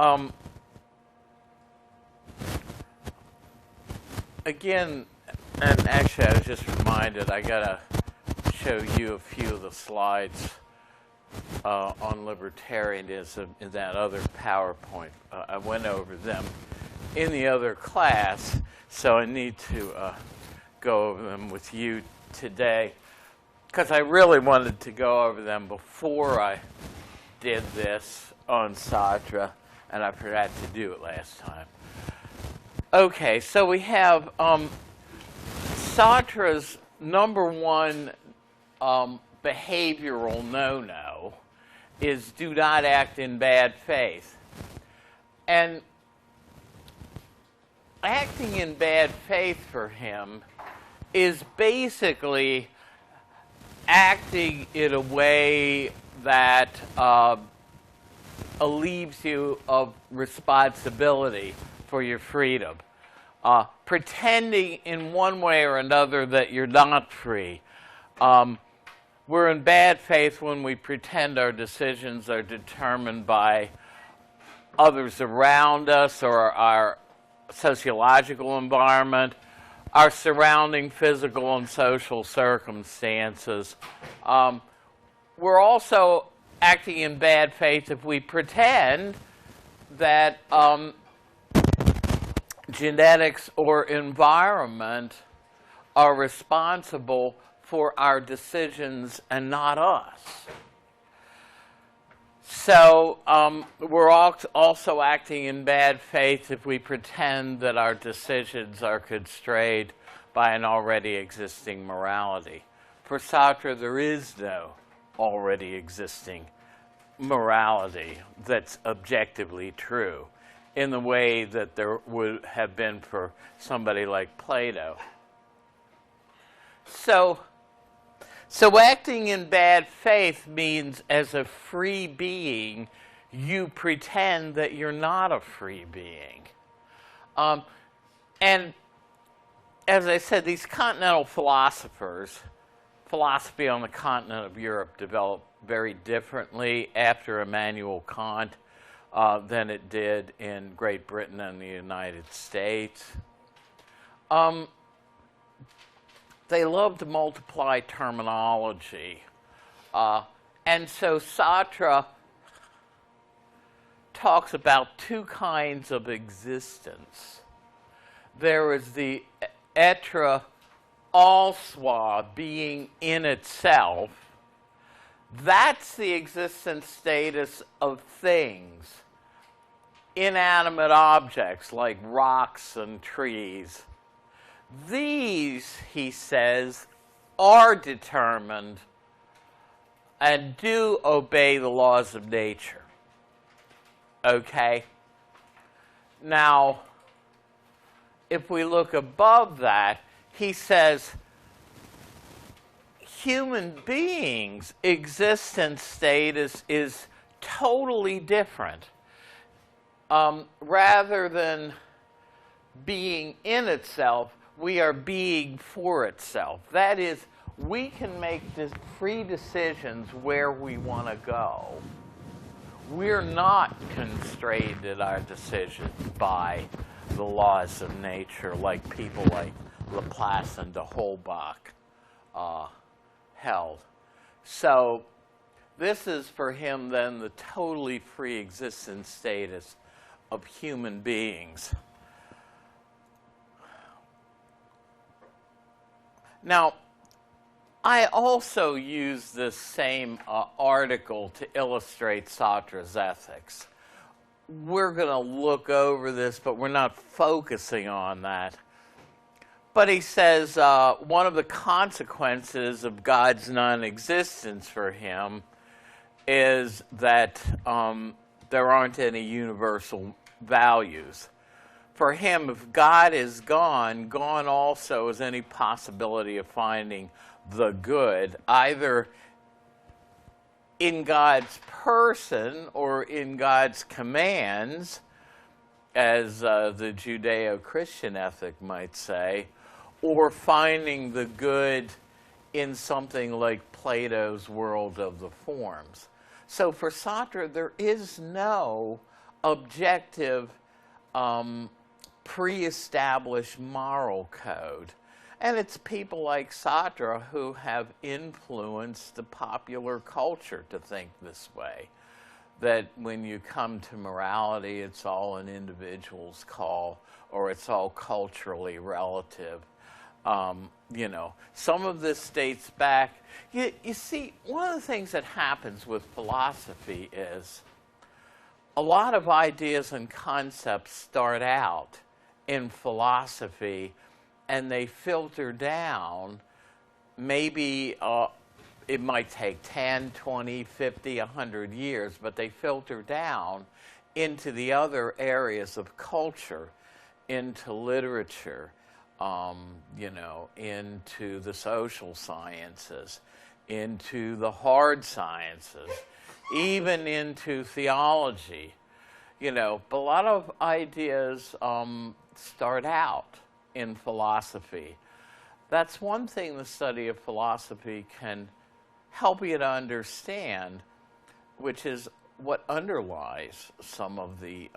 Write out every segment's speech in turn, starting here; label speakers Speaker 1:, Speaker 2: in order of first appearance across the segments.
Speaker 1: Um, Again, and actually I was just reminded, I gotta show you a few of the slides on libertarianism in that other PowerPoint. I went over them in the other class, so I need to go over them with you today, because I really wanted to go over them before I did this on Sartre, and I forgot to do it last time. Okay, so we have Sartre's number one behavioral no-no is do not act in bad faith. And acting in bad faith for him is basically acting in a way that relieves you of responsibility for your freedom. Pretending in one way or another that you're not free. We're in bad faith when we pretend our decisions are determined by others around us or our sociological environment, our surrounding physical and social circumstances. We're also acting in bad faith if we pretend that genetics or environment are responsible for our decisions and not us. So we're also acting in bad faith if we pretend that our decisions are constrained by an already existing morality. For Sartre, there is no already existing morality that's objectively true in the way that there would have been for somebody like Plato. So acting in bad faith means as a free being, you pretend that you're not a free being. And as I said, these continental philosophers, philosophy on the continent of Europe developed very differently after Immanuel Kant than it did in Great Britain and the United States. They love to multiply terminology. And so Sartre talks about two kinds of existence. There is the être en soi, being in itself. That's the existence status of things, inanimate objects like rocks and trees. These, he says, are determined and do obey the laws of nature. Okay? Now, if we look above that, he says human beings' existence status is totally different. Rather than being in itself, we are being for itself. That is, we can make free decisions where we want to go. We're not constrained in our decisions by the laws of nature like people like Laplace and de Holbach held. So this is for him then the totally free existence status of human beings. Now, I also use this same article to illustrate Sartre's ethics. We're going to look over this, but we're not focusing on that. But he says one of the consequences of God's non-existence for him is that there aren't any universal values. For him, if God is gone, gone also is any possibility of finding the good, either in God's person or in God's commands, as the Judeo-Christian ethic might say, or finding the good in something like Plato's world of the forms. So for Sartre, there is no objective, pre-established moral code. And it's people like Sartre who have influenced the popular culture to think this way. That when you come to morality, it's all an individual's call, or it's all culturally relative. You know, some of this dates back. You see, one of the things that happens with philosophy is a lot of ideas and concepts start out in philosophy and they filter down. Maybe it might take 10, 20, 50, 100 years, but they filter down into the other areas of culture, into literature, you know, into the social sciences, into the hard sciences, even into theology. You know, a lot of ideas start out in philosophy. That's one thing the study of philosophy can help you to understand, which is what underlies some of the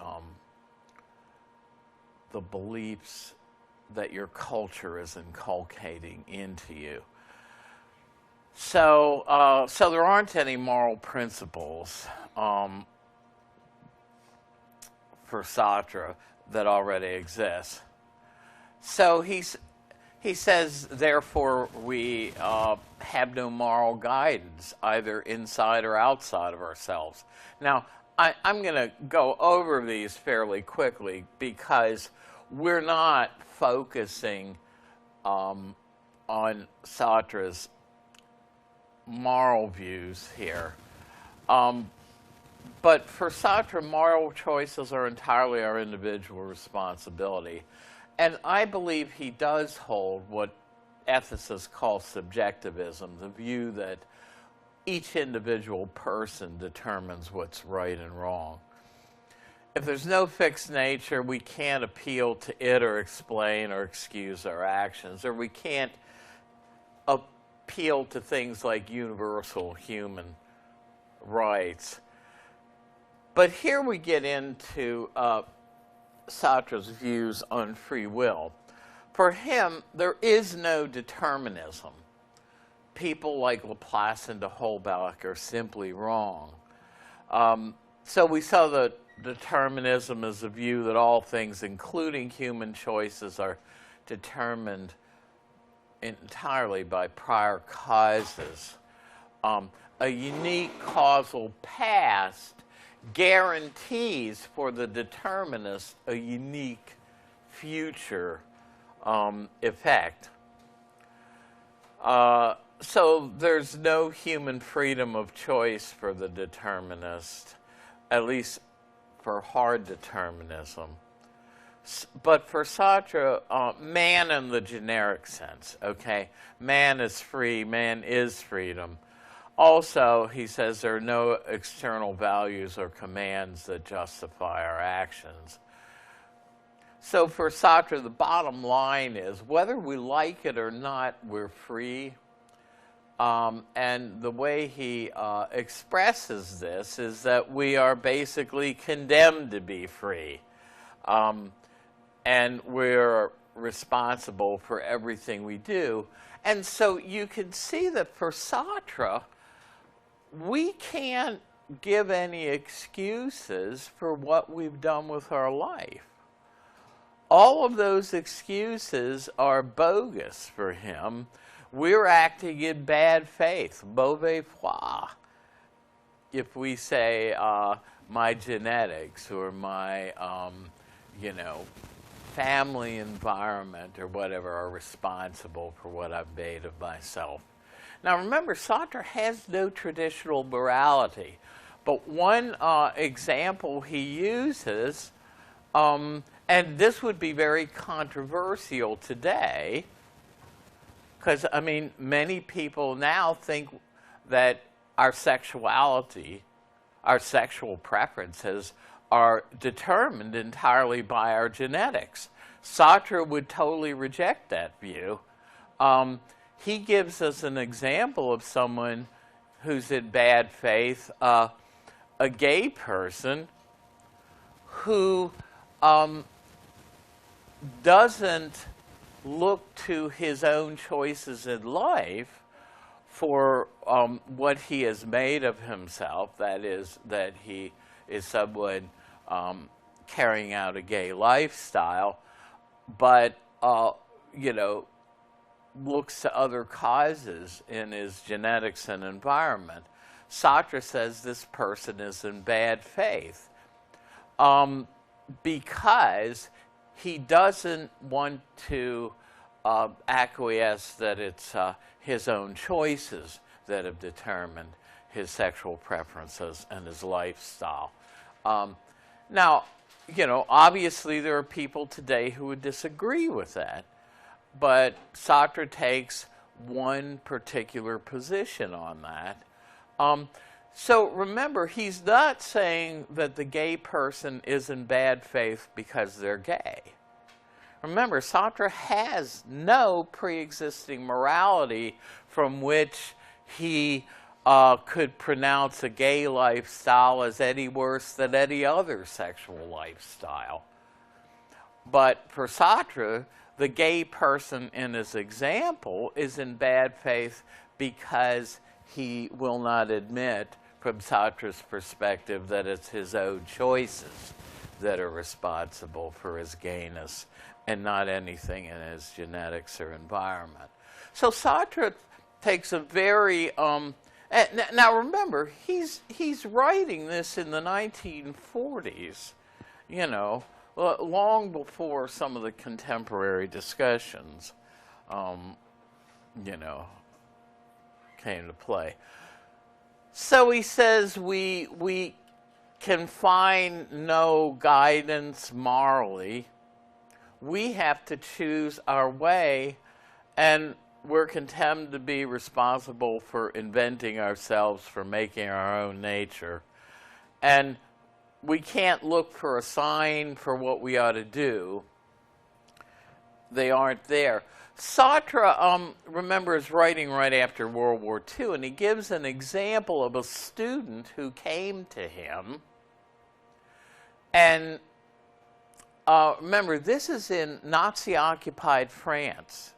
Speaker 1: beliefs that your culture is inculcating into you. So, so there aren't any moral principles for Sartre that already exist. So he says, therefore, we have no moral guidance, either inside or outside of ourselves. Now, I'm going to go over these fairly quickly because we're not focusing on Sartre's moral views here. But for Sartre, moral choices are entirely our individual responsibility. And I believe he does hold what ethicists call subjectivism, the view that each individual person determines what's right and wrong. If there's no fixed nature, we can't appeal to it or explain or excuse our actions, or we can't appeal to things like universal human rights. But here we get into Sartre's views on free will. For him, there is no determinism. People like Laplace and de Holbach are simply wrong. So we saw that determinism is a view that all things, including human choices, are determined entirely by prior causes. A unique causal past guarantees for the determinist a unique future effect. So there's no human freedom of choice for the determinist, at least for hard determinism. But for Sartre, man in the generic sense, okay? Man is free, man is freedom. Also, he says there are no external values or commands that justify our actions. So for Sartre, the bottom line is whether we like it or not, we're free. And the way he expresses this is that we are basically condemned to be free. And we're responsible for everything we do. And so you can see that for Sartre, we can't give any excuses for what we've done with our life. All of those excuses are bogus for him. We're acting in bad faith, mauvais foi. If we say my genetics or my, you know, family environment or whatever are responsible for what I've made of myself. Now remember, Sartre has no traditional morality, but one example he uses, and this would be very controversial today, because, I mean, many people now think that our sexuality, our sexual preferences are determined entirely by our genetics. Sartre would totally reject that view. He gives us an example of someone who's in bad faith, a gay person who doesn't look to his own choices in life for what he has made of himself, that is, that he is someone carrying out a gay lifestyle, but, looks to other causes in his genetics and environment. Sartre says this person is in bad faith because he doesn't want to acquiesce that it's his own choices that have determined his sexual preferences and his lifestyle. Now, obviously there are people today who would disagree with that, but Sartre takes one particular position on that. So remember, he's not saying that the gay person is in bad faith because they're gay. Remember, Sartre has no pre-existing morality from which he could pronounce a gay lifestyle as any worse than any other sexual lifestyle. But for Sartre, the gay person in his example is in bad faith because he will not admit, from Sartre's perspective, that it's his own choices that are responsible for his gayness and not anything in his genetics or environment. So Sartre takes a very now remember, he's writing this in the 1940s, long before some of the contemporary discussions, came to play. So he says we can find no guidance morally. We have to choose our way, and we're condemned to be responsible for inventing ourselves, for making our own nature. And we can't look for a sign for what we ought to do. They aren't there. Sartre, remember, is writing right after World War II, and he gives an example of a student who came to him. And remember, this is in Nazi-occupied France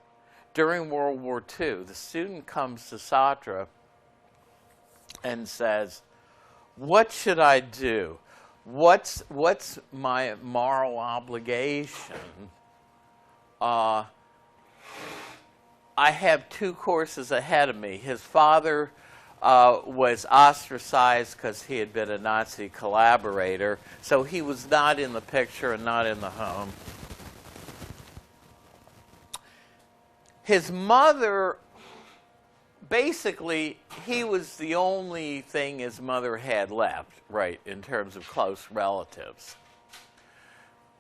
Speaker 1: during World War II. The student comes to Sartre and says, "What should I do? What's my moral obligation? I have 2 courses ahead of me." His father was ostracized because he had been a Nazi collaborator, so he was not in the picture and not in the home. His mother, basically, he was the only thing his mother had left, right, in terms of close relatives.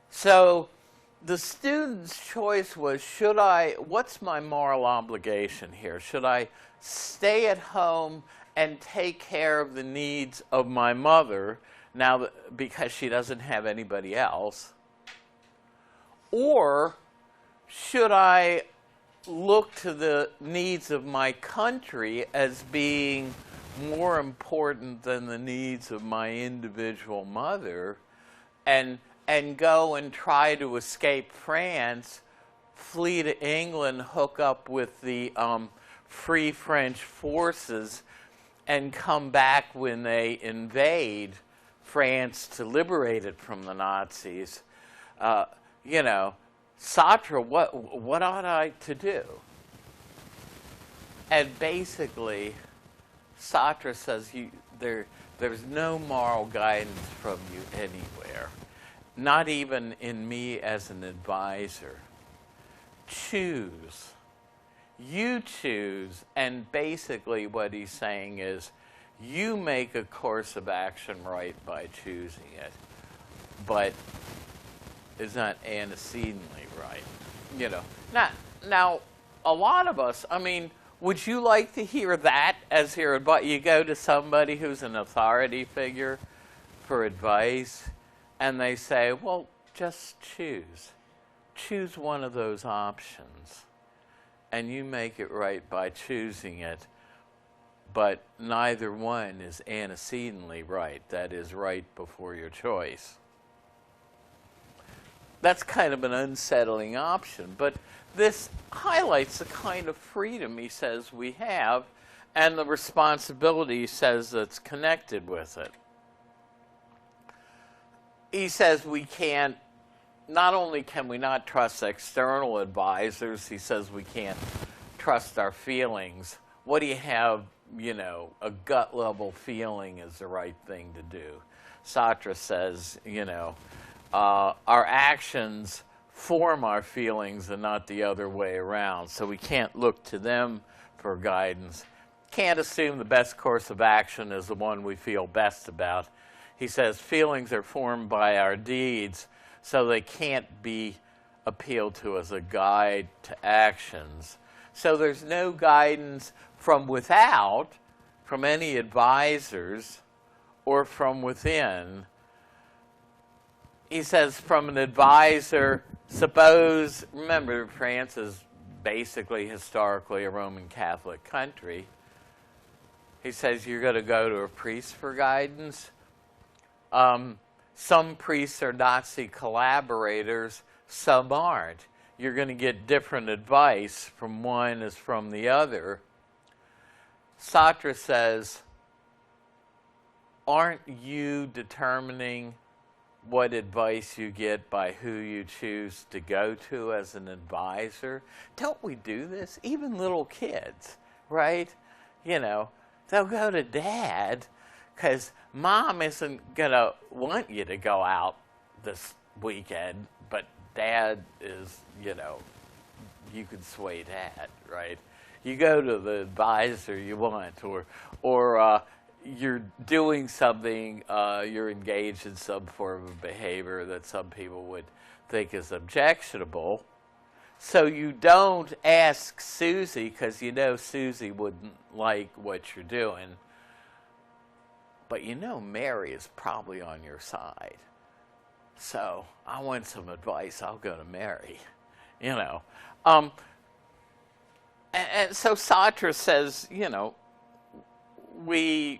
Speaker 1: So the student's choice was, what's my moral obligation here? Should I stay at home and take care of the needs of my mother now because she doesn't have anybody else? Or should I look to the needs of my country as being more important than the needs of my individual mother, and go and try to escape France, flee to England, hook up with the Free French forces, and come back when they invade France to liberate it from the Nazis? Sartre, what ought I to do? And basically, Sartre says there's no moral guidance from you anywhere, not even in me as an advisor. Choose. You choose, and basically what he's saying is, you make a course of action right by choosing it, but it's not antecedently right. Now, a lot of us, would you like to hear that as your advice? You go to somebody who's an authority figure for advice, and they say, well, just choose. Choose one of those options, and you make it right by choosing it, but neither one is antecedently right. That is, right before your choice. That's kind of an unsettling option. But this highlights the kind of freedom he says we have and the responsibility he says that's connected with it. He says we can't, not only can we not trust external advisors, he says we can't trust our feelings. What do you have, a gut level feeling is the right thing to do. Sartre says, our actions form our feelings and not the other way around. So we can't look to them for guidance. Can't assume the best course of action is the one we feel best about. He says feelings are formed by our deeds, so they can't be appealed to as a guide to actions. So there's no guidance from without, from any advisors, or from within. He says from an advisor, suppose, remember, France is basically historically a Roman Catholic country. He says you're going to go to a priest for guidance. Some priests are Nazi collaborators, some aren't. You're going to get different advice from one as from the other. Sartre says, aren't you determining what advice you get by who you choose to go to as an advisor? Don't we do this? Even little kids, right? They'll go to dad because mom isn't going to want you to go out this weekend, but dad is, you can sway dad, right? You go to the advisor you want, or you're doing something, you're engaged in some form of behavior that some people would think is objectionable. So you don't ask Susie because Susie wouldn't like what you're doing. But Mary is probably on your side. So I want some advice. I'll go to Mary. And so Sartre says, we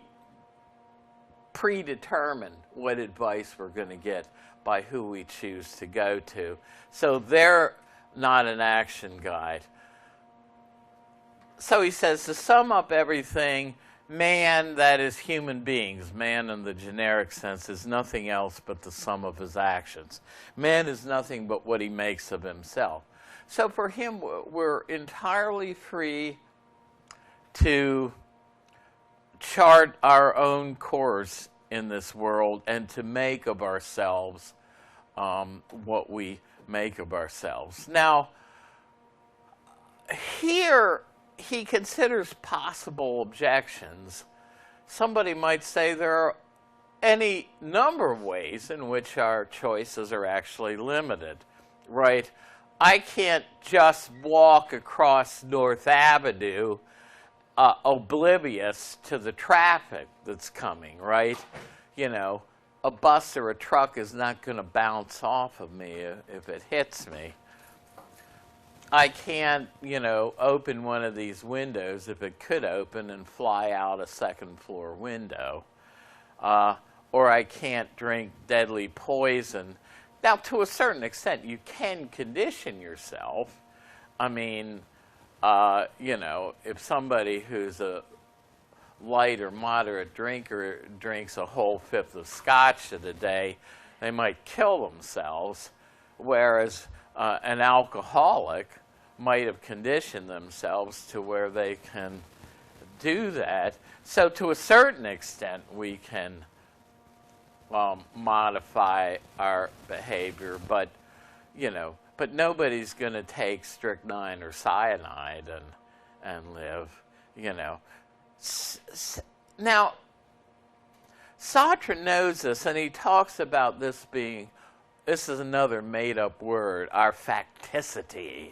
Speaker 1: predetermine what advice we're going to get by who we choose to go to. So they're not an action guide. So he says, to sum up everything, man, that is human beings, man in the generic sense, is nothing else but the sum of his actions. Man is nothing but what he makes of himself. So for him, we're entirely free to chart our own course in this world and to make of ourselves what we make of ourselves. Now, here he considers possible objections. Somebody might say there are any number of ways in which our choices are actually limited, right? I can't just walk across North Avenue oblivious to the traffic that's coming, right? A bus or a truck is not going to bounce off of me if it hits me. I can't, open one of these windows if it could open and fly out a second floor window. Or I can't drink deadly poison. Now, to a certain extent, you can condition yourself. I mean, if somebody who's a light or moderate drinker drinks a whole fifth of scotch in a day, they might kill themselves, whereas an alcoholic might have conditioned themselves to where they can do that. So to a certain extent, we can modify our behavior, but nobody's going to take strychnine or cyanide and live, Now, Sartre knows this, and he talks about this being, this is another made-up word, our facticity,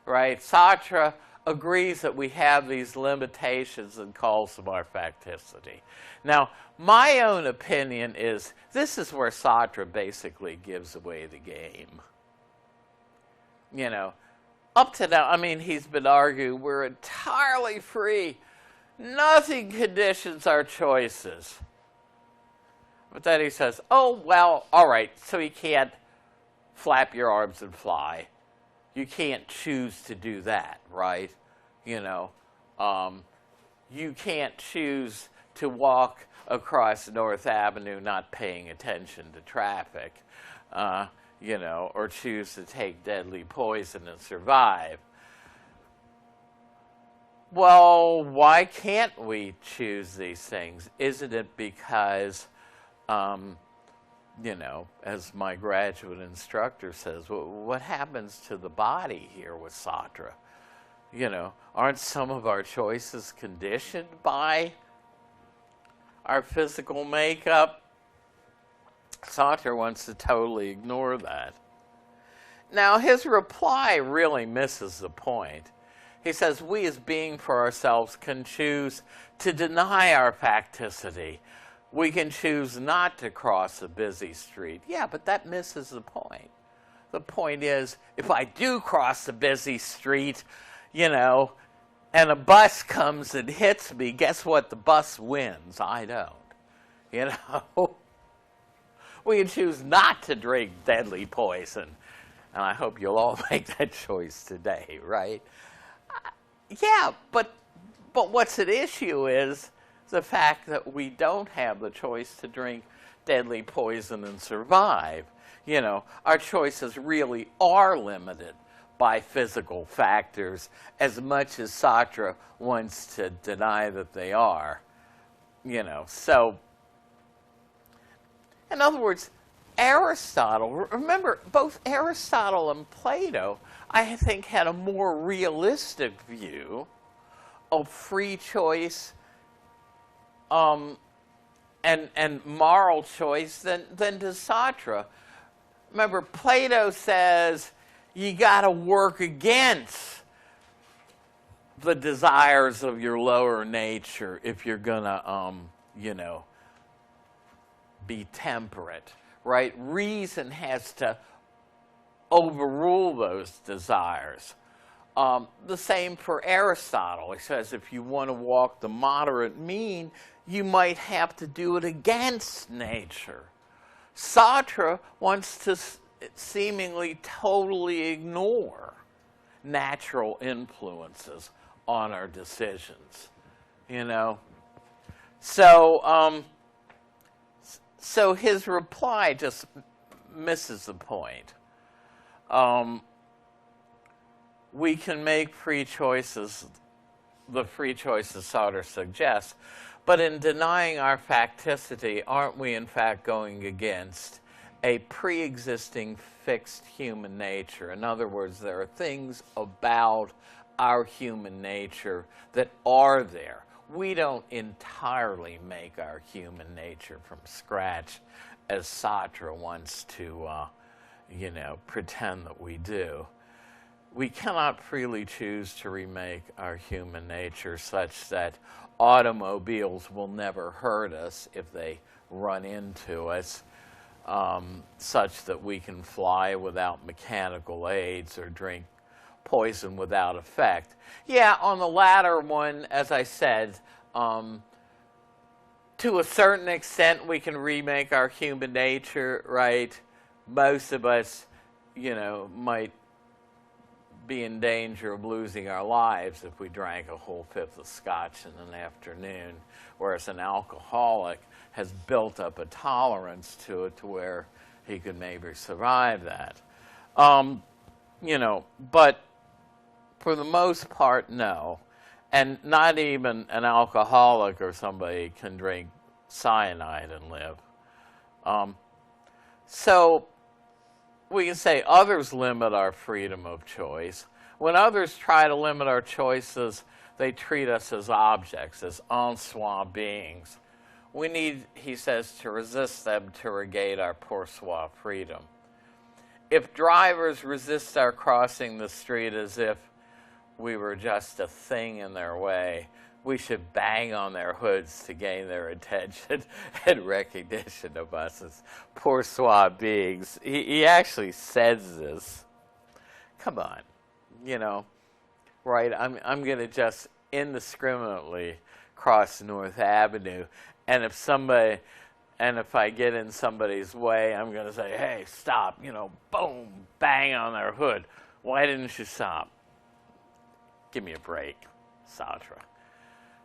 Speaker 1: right? Sartre agrees that we have these limitations and calls them our facticity. Now, my own opinion is this is where Sartre basically gives away the game. Up to now, I mean, he's been arguing we're entirely free. Nothing conditions our choices. But then he says, oh, well, all right, so he can't flap your arms and fly. You can't choose to do that, right? You know, you can't choose to walk across North Avenue not paying attention to traffic, you know, or choose to take deadly poison and survive. Well, why can't we choose these things? Isn't it because, you know, as my graduate instructor says, what happens to the body here with Sartre? You know, aren't some of our choices conditioned by our physical makeup? Sartre wants to totally ignore that. Now, his reply really misses the point. He says, we as being for ourselves can choose to deny our facticity. We can choose not to cross a busy street. Yeah, but that misses the point. The point is, if I do cross a busy street, you know, and a bus comes and hits me, guess what? The bus wins. I don't. You know? We can choose not to drink deadly poison. And I hope you'll all make that choice today, right? Yeah, but what's at issue is the fact that we don't have the choice to drink deadly poison and survive. You know, our choices really are limited by physical factors as much as Sartre wants to deny that they are. You know, so, in other words, Aristotle, remember, both Aristotle and Plato, I think, had a more realistic view of free choice and moral choice than does Sartre. Remember, Plato says you got to work against the desires of your lower nature if you're going to, you know, be temperate, right? Reason has to overrule those desires. The same for Aristotle. He says if you want to walk the moderate mean, you might have to do it against nature. Sartre wants to seemingly totally ignore natural influences on our decisions, you know. So, so his reply just misses the point. We can make free choices, the free choices Sartre suggests, but in denying our facticity, aren't we in fact going against a pre-existing fixed human nature? In other words, there are things about our human nature that are there. We don't entirely make our human nature from scratch, as Sartre wants to, you know, pretend that we do. We cannot freely choose to remake our human nature such that automobiles will never hurt us if they run into us, such that we can fly without mechanical aids or drink poison without effect. Yeah, on the latter one, as I said, to a certain extent we can remake our human nature, right? Most of us, you know, might be in danger of losing our lives if we drank a whole fifth of scotch in an afternoon, whereas an alcoholic has built up a tolerance to it to where he could maybe survive that. You know, but for the most part, no. And not even an alcoholic or somebody can drink cyanide and live. So we can say others limit our freedom of choice. When others try to limit our choices, they treat us as objects, as en soi beings. We need, he says, to resist them to regain our pour soi freedom. If drivers resist our crossing the street as if we were just a thing in their way, we should bang on their hoods to gain their attention and recognition of us as pour soi beings. He actually says this. Come on, you know, right? I'm going to just indiscriminately cross North Avenue, and if somebody And if I get in somebody's way, I'm going to say, hey, stop, boom, bang on their hood. Why didn't you stop? Give me a break, Sartre.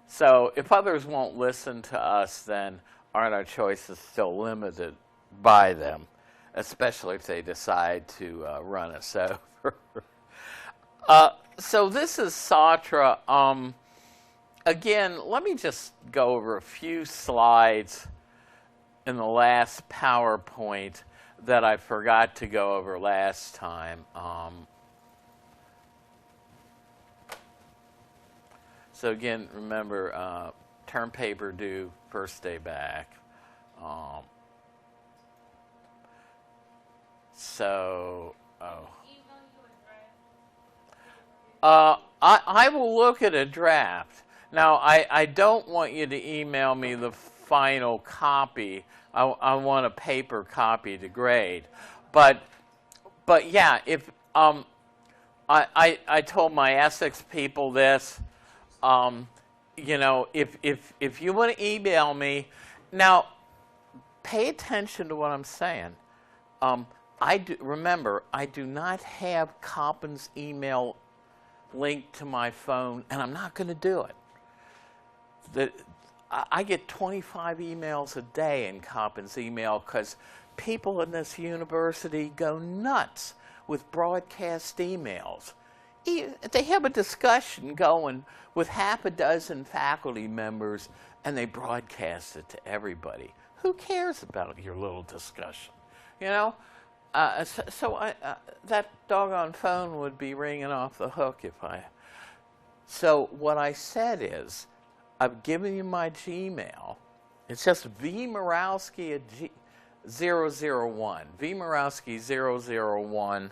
Speaker 1: So if others won't listen to us, then aren't our choices still limited by them, especially if they decide to run us over? So this is Sartre. Again, let me just go over a few slides in the last PowerPoint that I forgot to go over last time. So again, remember, term paper due, first day back. I will look at a draft. Now, I don't want you to email me the final copy. I want a paper copy to grade. But yeah, if I told my Essex people this, if you want to email me, now pay attention to what I'm saying. Remember, I do not have Coppin's email linked to my phone, and I'm not going to do it. I get 25 emails a day in Coppin's email because people in this university go nuts with broadcast emails. They have a discussion going with half a dozen faculty members, and they broadcast it to everybody. Who cares about your little discussion? That doggone phone would be ringing off the hook if I... So what I said is, I've given you my Gmail. It's just vmorowski 001, vmorowski001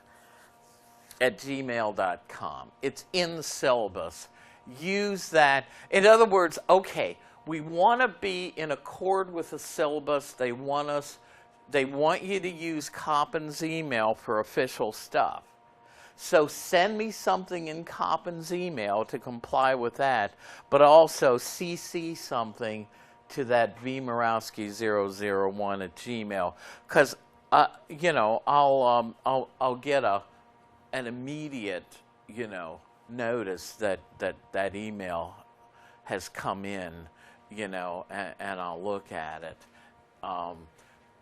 Speaker 1: at gmail.com. It's in the syllabus. Use that. In other words, okay, we want to be in accord with the syllabus. They want you to use Coppin's email for official stuff. So send me something in Coppin's email to comply with that, but also CC something to that vmorowski001 at Gmail, because I'll get an immediate notice that email has come in, and I'll look at it,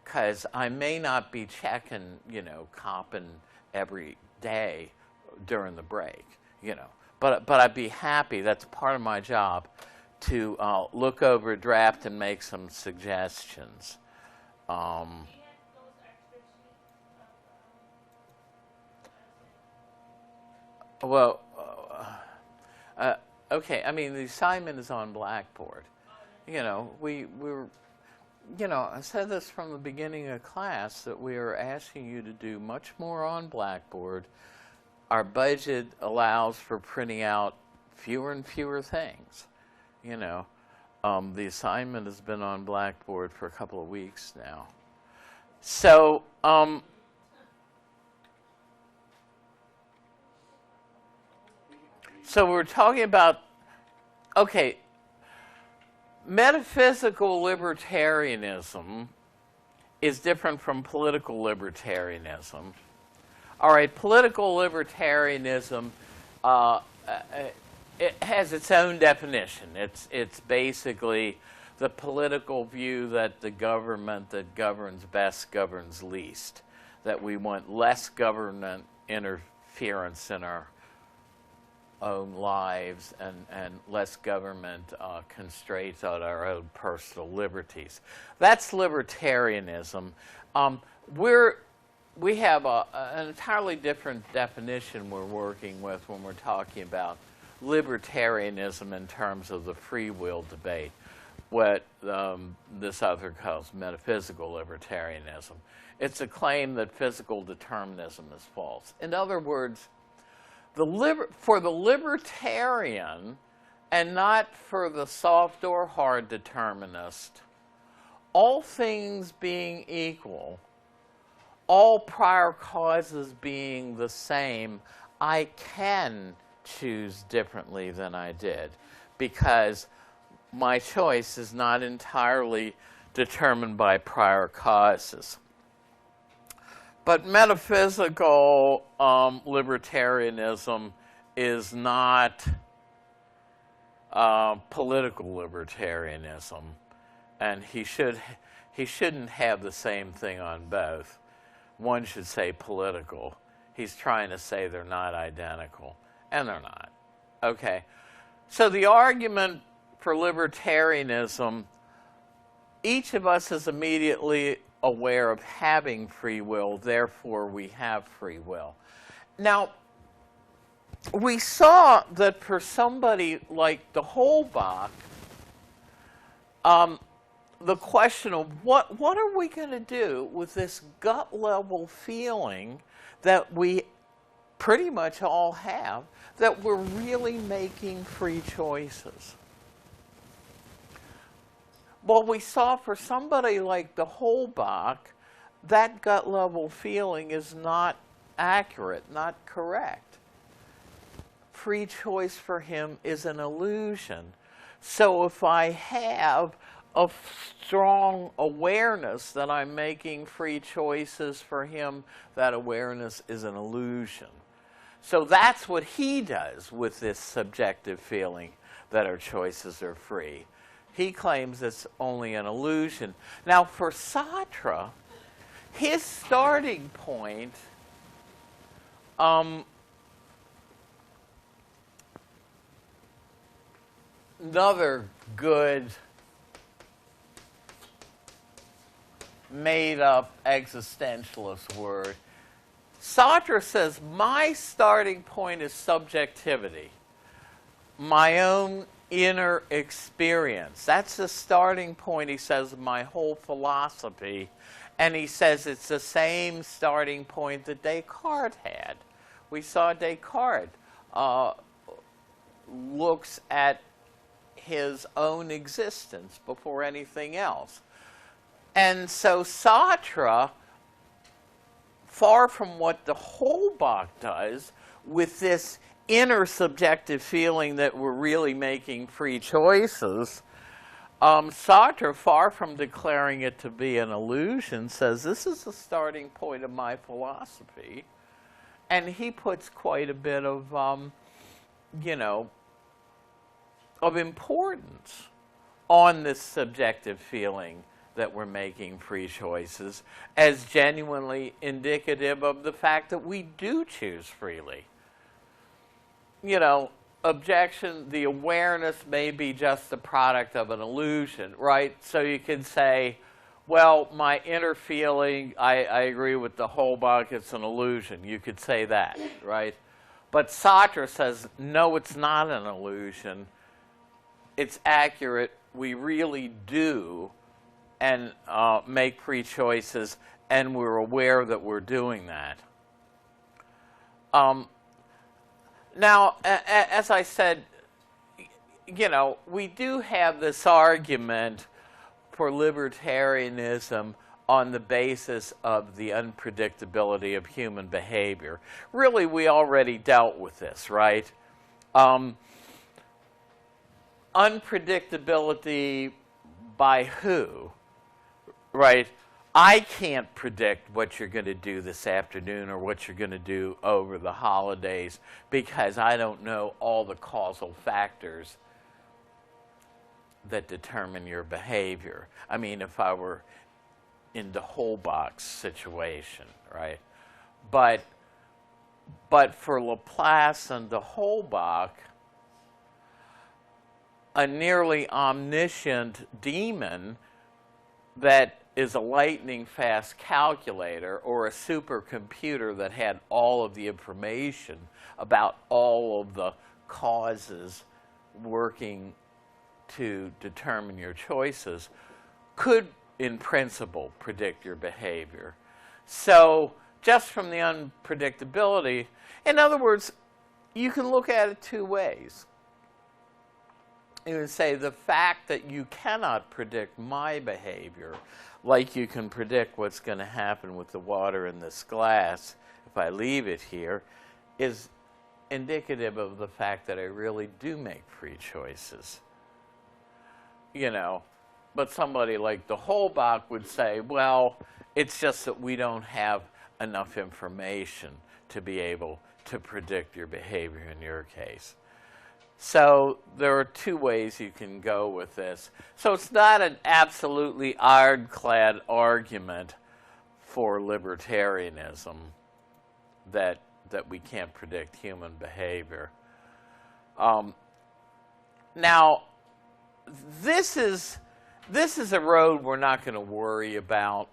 Speaker 1: because I may not be checking Coppin every day during the break, but I'd be happy. That's part of my job, to look over a draft and make some suggestions. Well, okay. I mean, the assignment is on Blackboard. We were. I said this from the beginning of class, that we are asking you to do much more on Blackboard. Our budget allows for printing out fewer and fewer things. The assignment has been on Blackboard for a couple of weeks now. So, we're talking about, okay, metaphysical libertarianism is different from political libertarianism. All right, political libertarianism, it has its own definition. It's basically the political view that the government that governs best governs least, that we want less government interference in our own lives and less government constraints on our own personal liberties. That's libertarianism. We have an entirely different definition we're working with when we're talking about libertarianism in terms of the free will debate, what this author calls metaphysical libertarianism. It's a claim that physical determinism is false. In other words, for the libertarian, and not for the soft or hard determinist, all things being equal, all prior causes being the same, I can choose differently than I did, because my choice is not entirely determined by prior causes. But metaphysical libertarianism is not political libertarianism, and he shouldn't have the same thing on both. One should say political. He's trying to say they're not identical, and they're not. Okay, so the argument for libertarianism, each of us is immediately aware of having free will, therefore we have free will. Now, we saw that for somebody like de Holbach, the question of what are we going to do with this gut level feeling that we pretty much all have, that we're really making free choices. Well, we saw for somebody like de Holbach, that gut level feeling is not accurate, not correct. Free choice for him is an illusion. So if I have a strong awareness that I'm making free choices for him, that awareness is an illusion. So that's what he does with this subjective feeling that our choices are free. He claims it's only an illusion. Now, for Sartre, his starting point another good made-up existentialist word. Sartre says, my starting point is subjectivity, my own inner experience. That's the starting point, he says, of my whole philosophy. And he says it's the same starting point that Descartes had. We saw Descartes looks at his own existence before anything else. And so Sartre, far from what de Holbach does with this inner subjective feeling that we're really making free choices, Sartre, far from declaring it to be an illusion, says this is the starting point of my philosophy. And he puts quite a bit of, of importance on this subjective feeling that we're making free choices as genuinely indicative of the fact that we do choose freely. Objection, the awareness may be just the product of an illusion, right? So you can say, well, my inner feeling, I agree with de Holbach, it's an illusion. You could say that, right? But Sartre says, no, it's not an illusion. It's accurate. We really do and make free choices, and we're aware that we're doing that. Now, as I said, we do have this argument for libertarianism on the basis of the unpredictability of human behavior. Really, we already dealt with this, right? Unpredictability by who, right? I can't predict what you're going to do this afternoon or what you're going to do over the holidays because I don't know all the causal factors that determine your behavior. I mean, if I were in de Holbach's situation, right? But for Laplace and de Holbach, a nearly omniscient demon that is a lightning-fast calculator or a supercomputer that had all of the information about all of the causes working to determine your choices could, in principle, predict your behavior. So just from the unpredictability, in other words, you can look at it two ways. You would say the fact that you cannot predict my behavior, like you can predict what's going to happen with the water in this glass if I leave it here, is indicative of the fact that I really do make free choices. but somebody like de Holbach would say, well, it's just that we don't have enough information to be able to predict your behavior in your case. So there are two ways you can go with this. So it's not an absolutely ironclad argument for libertarianism that we can't predict human behavior. Now, this is a road we're not going to worry about.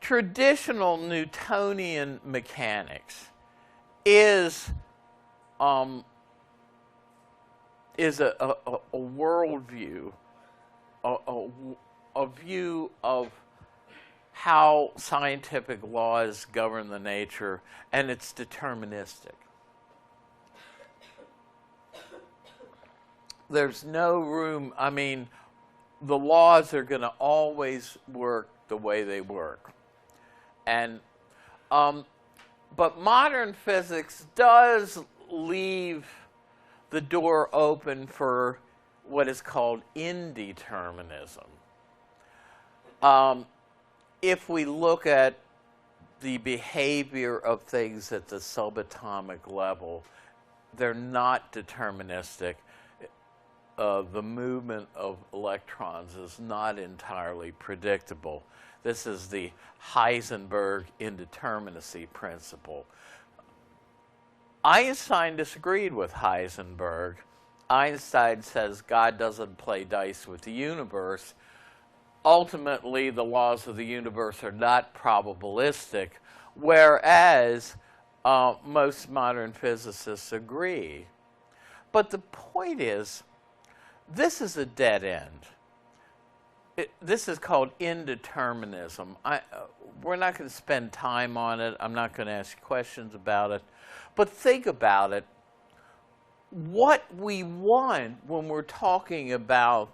Speaker 1: Traditional Newtonian mechanics is a worldview, a view of how scientific laws govern the nature, and it's deterministic. There's no room, I mean, the laws are going to always work the way they work. And, but modern physics does leave the door open for what is called indeterminism. If we look at the behavior of things at the subatomic level, they're not deterministic. The movement of electrons is not entirely predictable. This is the Heisenberg indeterminacy principle. Einstein disagreed with Heisenberg. Einstein says God doesn't play dice with the universe. Ultimately, the laws of the universe are not probabilistic, whereas most modern physicists agree. But the point is, this is a dead end. This is called indeterminism. We're not going to spend time on it. I'm not going to ask you questions about it. But think about it. What we want when we're talking about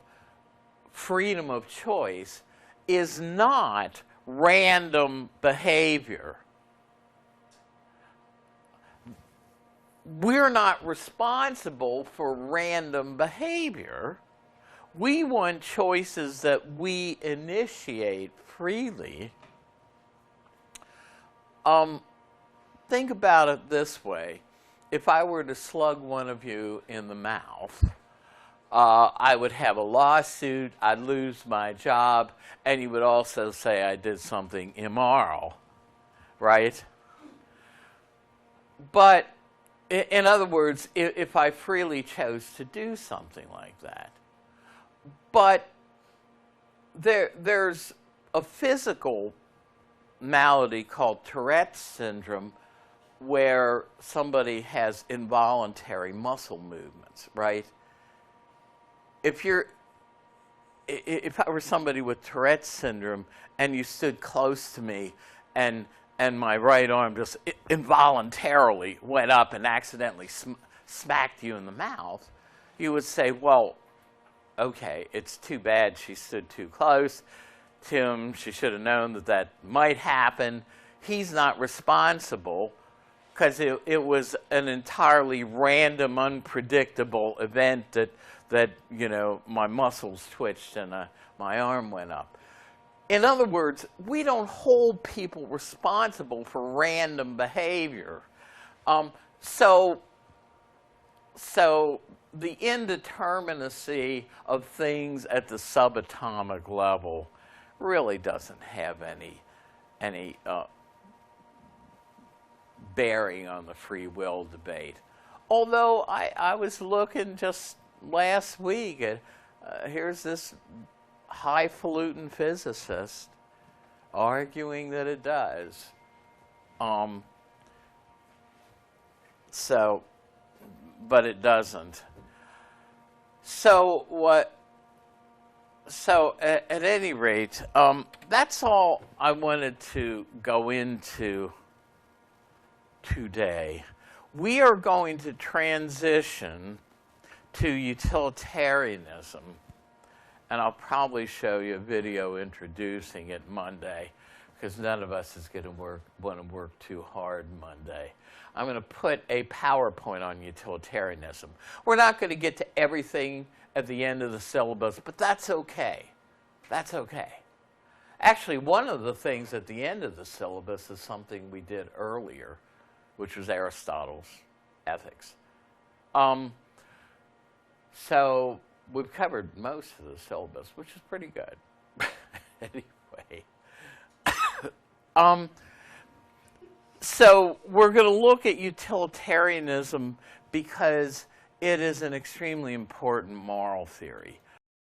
Speaker 1: freedom of choice is not random behavior. We're not responsible for random behavior. We want choices that we initiate freely. Think about it this way. If I were to slug one of you in the mouth, I would have a lawsuit, I'd lose my job, and you would also say I did something immoral, right? But in other words, if I freely chose to do something like that. But there's a physical malady called Tourette's syndrome where somebody has involuntary muscle movements, right? If I were somebody with Tourette's syndrome and you stood close to me and my right arm just involuntarily went up and accidentally smacked you in the mouth, you would say, well, okay, it's too bad she stood too close to him. She should have known that that might happen. He's not responsible because it was an entirely random, unpredictable event that you know, my muscles twitched and my arm went up. In other words, we don't hold people responsible for random behavior. So the indeterminacy of things at the subatomic level really doesn't have any bearing on the free will debate. Although I was looking just last week at, here's this highfalutin physicist arguing that it does. But it doesn't. So at any rate, that's all I wanted to go into today. We are going to transition to utilitarianism, and I'll probably show you a video introducing it Monday, because none of us is going to want to work too hard Monday. I'm going to put a PowerPoint on utilitarianism. We're not going to get to everything at the end of the syllabus, but that's okay. That's okay. Actually, one of the things at the end of the syllabus is something we did earlier, which was Aristotle's Ethics. So we've covered most of the syllabus, which is pretty good. Anyway. So we're going to look at utilitarianism because it is an extremely important moral theory.